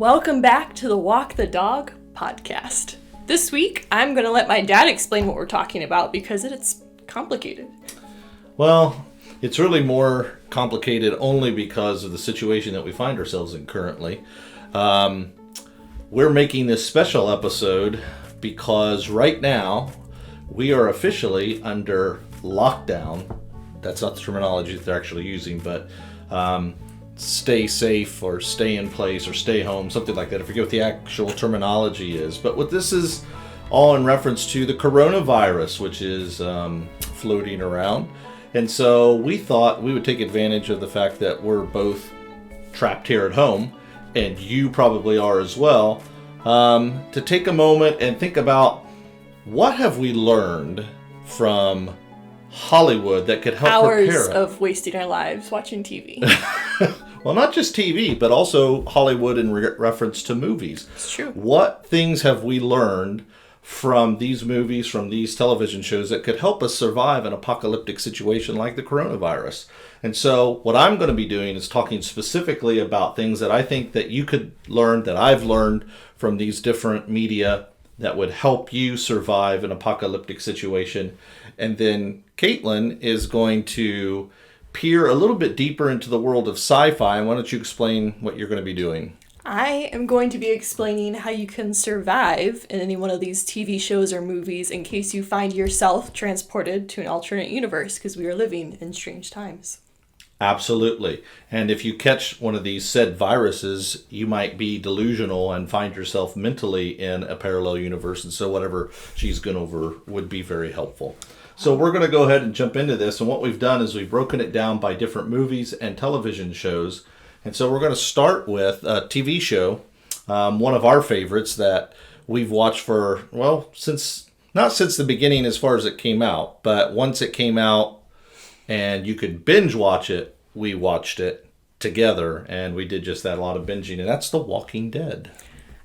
Welcome back to the Walk the Dog podcast. This week, I'm going to let my dad explain what we're talking about because it's complicated. Well, it's really more complicated only because of the situation that we find ourselves in currently. We're making this special episode because right now we are officially under lockdown. That's not the terminology that they're actually using, but stay safe or stay in place or stay home, something like that. I forget what the actual terminology is. But what this is all in reference to the coronavirus, which is floating around. And so we thought we would take advantage of the fact that we're both trapped here at home, and you probably are as well, to take a moment and think about what have we learned from Hollywood that could help prepare hours of wasting our lives watching TV. Well, not just TV, but also Hollywood in reference to movies. It's true. What things have we learned from these movies, from these television shows that could help us survive an apocalyptic situation like the coronavirus? And so what I'm going to be doing is talking specifically about things that I think that you could learn, that I've learned from these different media that would help you survive an apocalyptic situation. And then Caitlin is going to peer a little bit deeper into the world of sci-fi. And why don't you explain what you're going to be doing? I am going to be explaining how you can survive in any one of these TV shows or movies in case you find yourself transported to an alternate universe, because we are living in strange times. Absolutely. And if you catch one of these said viruses, you might be delusional and find yourself mentally in a parallel universe. And so whatever she's going over would be very helpful. So we're going to go ahead and jump into this. And what we've done is we've broken it down by different movies and television shows. And so we're going to start with a TV show, one of our favorites that we've watched for, well, not since the beginning as far as it came out, but once it came out and you could binge watch it, we watched it together, and we did just that, a lot of binging, and that's The Walking Dead.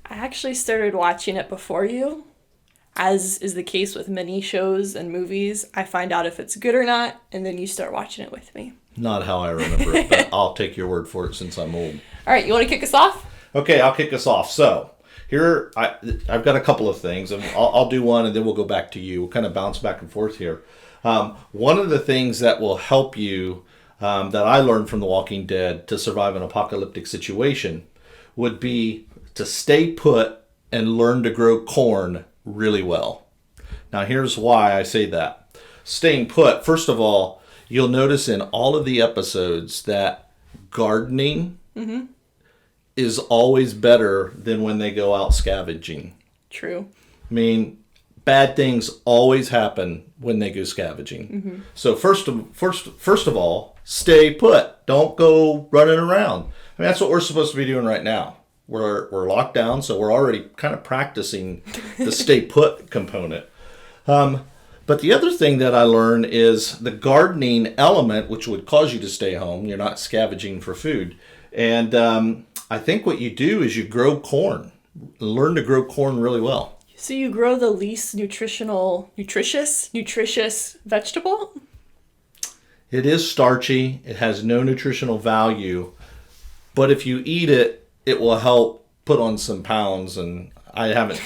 I actually started watching it before you. As is the case with many shows and movies, I find out if it's good or not, and then you start watching it with me. Not how I remember it, but I'll take your word for it since I'm old. All right, you want to kick us off? Okay, I'll kick us off. So, here, I've got a couple of things, and I'll do one, and then we'll go back to you. We'll kind of bounce back and forth here. One of the things that will help you, that I learned from The Walking Dead to survive an apocalyptic situation, would be to stay put and learn to grow corn really well. Now, here's why I say that. Staying put, first of all, you'll notice in all of the episodes that gardening is always better than when they go out scavenging. True. I mean, bad things always happen when they go scavenging. Mm-hmm. So first of all, stay put. Don't go running around. I mean, that's what we're supposed to be doing right now. We're locked down, so we're already kind of practicing the stay put component. But the other thing that I learned is the gardening element, which would cause you to stay home. You're not scavenging for food. And I think what you do is you grow corn. Learn to grow corn really well. So you grow the least nutritious vegetable? It is starchy. It has no nutritional value. But if you eat it, it will help put on some pounds. And I haven't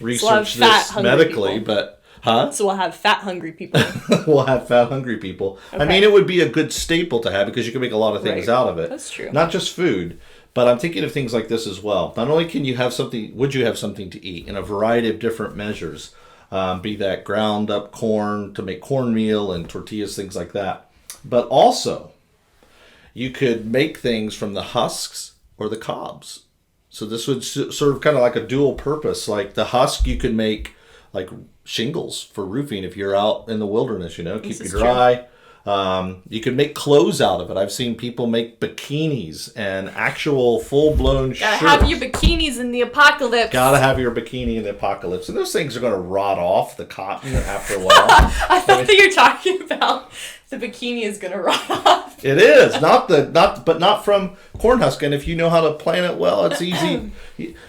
researched this medically, but... Huh? So we'll have fat hungry people. We'll have fat hungry people. Okay. I mean, it would be a good staple to have because you can make a lot of things out of it. That's true. Not just food, but I'm thinking of things like this as well. Not only can you have something, would you have something to eat in a variety of different measures, be that ground up corn to make cornmeal and tortillas, things like that. But also, you could make things from the husks or the cobs. So this would serve kind of like a dual purpose. Like the husk, you could make like shingles for roofing if you're out in the wilderness, keep you dry. You can make clothes out of it. I've seen people make bikinis and actual full-blown shirts. Gotta have your bikinis in the apocalypse. Gotta have your bikini in the apocalypse. And those things are going to rot off, the cotton, after a while. I thought that you're talking about the bikini is going to rot off. It is. But not from corn husk. And if you know how to plant it well, it's easy.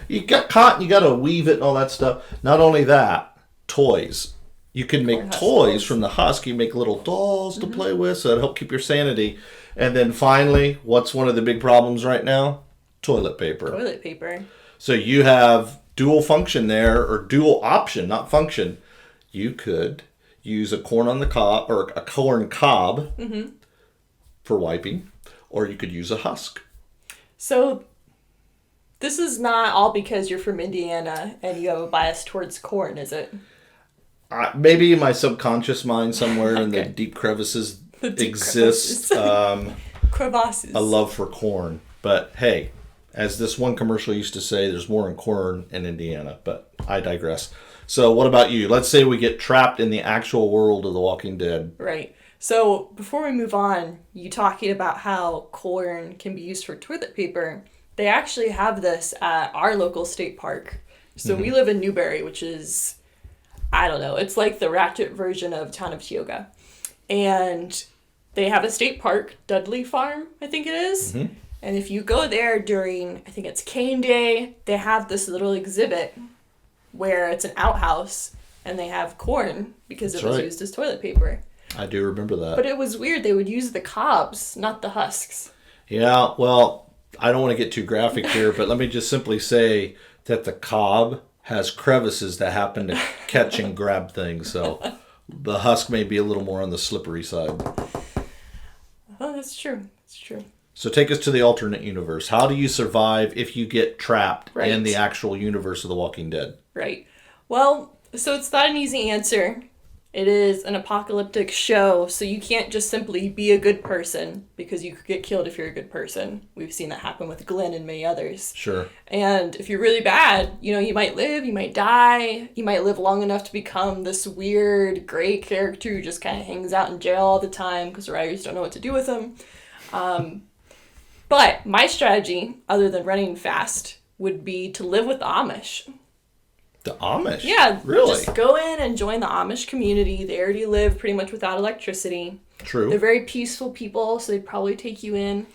You got cotton, you got to weave it and all that stuff. Not only that, toys. You can make toys from the husk. You make little dolls to play with, so that'll help keep your sanity. And then finally, what's one of the big problems right now? toilet paper. Toilet paper. So you have dual function there, or dual option, not function. You could use a corn on the cob or a corn cob for wiping, or you could use a husk. So this is not all because you're from Indiana and you have a bias towards corn, is it? Maybe in my subconscious mind somewhere in the deep crevices exists Crevasses. a love for corn. But hey, as this one commercial used to say, there's more in corn in Indiana. But I digress. So what about you? Let's say we get trapped in the actual world of The Walking Dead. Right. So before we move on, you talking about how corn can be used for toilet paper. They actually have this at our local state park. So we live in Newberry, which is, I don't know, it's like the ratchet version of town of Tioga. And they have a state park, Dudley Farm, I think it is. And if you go there during, I think it's cane day, they have this little exhibit where it's an outhouse and they have corn because it was used as toilet paper. I do remember that. But it was weird. They would use the cobs, not the husks. Yeah, well, I don't want to get too graphic here, but let me just simply say that the cob has crevices that happen to catch and grab things. So the husk may be a little more on the slippery side. Oh, that's true. That's true. So take us to the alternate universe. How do you survive if you get trapped in the actual universe of The Walking Dead? Right. Well, so it's not an easy answer. It is an apocalyptic show, so you can't just simply be a good person because you could get killed if you're a good person. We've seen that happen with Glenn and many others. Sure. And if you're really bad, you might live, you might die, you might live long enough to become this weird gray character who just kind of hangs out in jail all the time because the writers don't know what to do with him. But my strategy, other than running fast, would be to live with the Amish. The Amish? Yeah. Really? Just go in and join the Amish community. They already live pretty much without electricity. True. They're very peaceful people, so they'd probably take you in.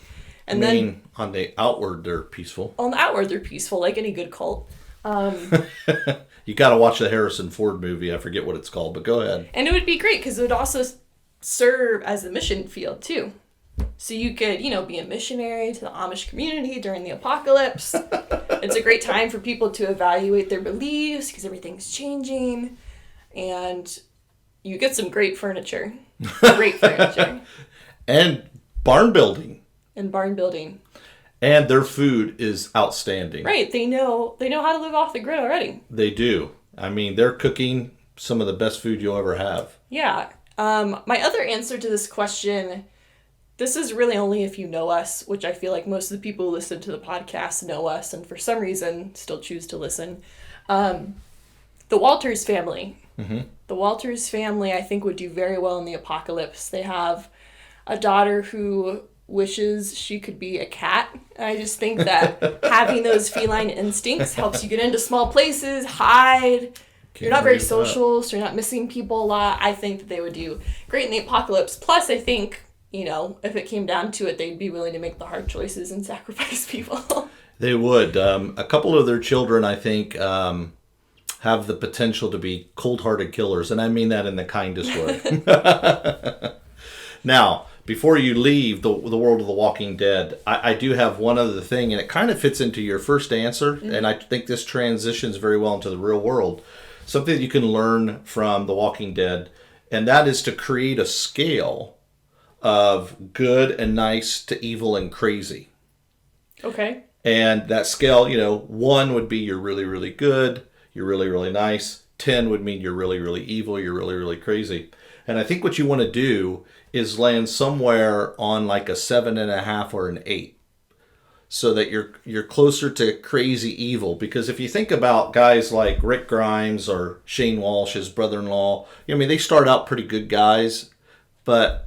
And then on the outward, they're peaceful. On the outward, they're peaceful, like any good cult. You got to watch the Harrison Ford movie. I forget what it's called, but go ahead. And it would be great because it would also serve as a mission field, too. So you could, be a missionary to the Amish community during the apocalypse. It's a great time for people to evaluate their beliefs because everything's changing. And you get some great furniture. Great furniture. And barn building. And barn building. And their food is outstanding. Right. They know how to live off the grid already. They do. I mean, they're cooking some of the best food you'll ever have. Yeah. My other answer to this question... This is really only if you know us, which I feel like most of the people who listen to the podcast know us and for some reason still choose to listen. The Walters family. Mm-hmm. The Walters family, I think, would do very well in the apocalypse. They have a daughter who wishes she could be a cat. I just think that having those feline instincts helps you get into small places, hide. You're not very social, so you're not missing people a lot. I think that they would do great in the apocalypse. Plus, I think... if it came down to it, they'd be willing to make the hard choices and sacrifice people. They would. A couple of their children, I think, have the potential to be cold-hearted killers, and I mean that in the kindest way. Now, before you leave the world of The Walking Dead, I do have one other thing, and it kind of fits into your first answer, and I think this transitions very well into the real world. Something that you can learn from The Walking Dead, and that is to create a scale of good and nice to evil and crazy. Okay. And that scale, 1 would be you're really, really good, you're really, really nice. 10 would mean you're really, really evil, you're really, really crazy. And I think what you want to do is land somewhere on like a 7.5 or an 8. So that you're closer to crazy evil. Because if you think about guys like Rick Grimes or Shane Walsh, his brother-in-law, they start out pretty good guys, but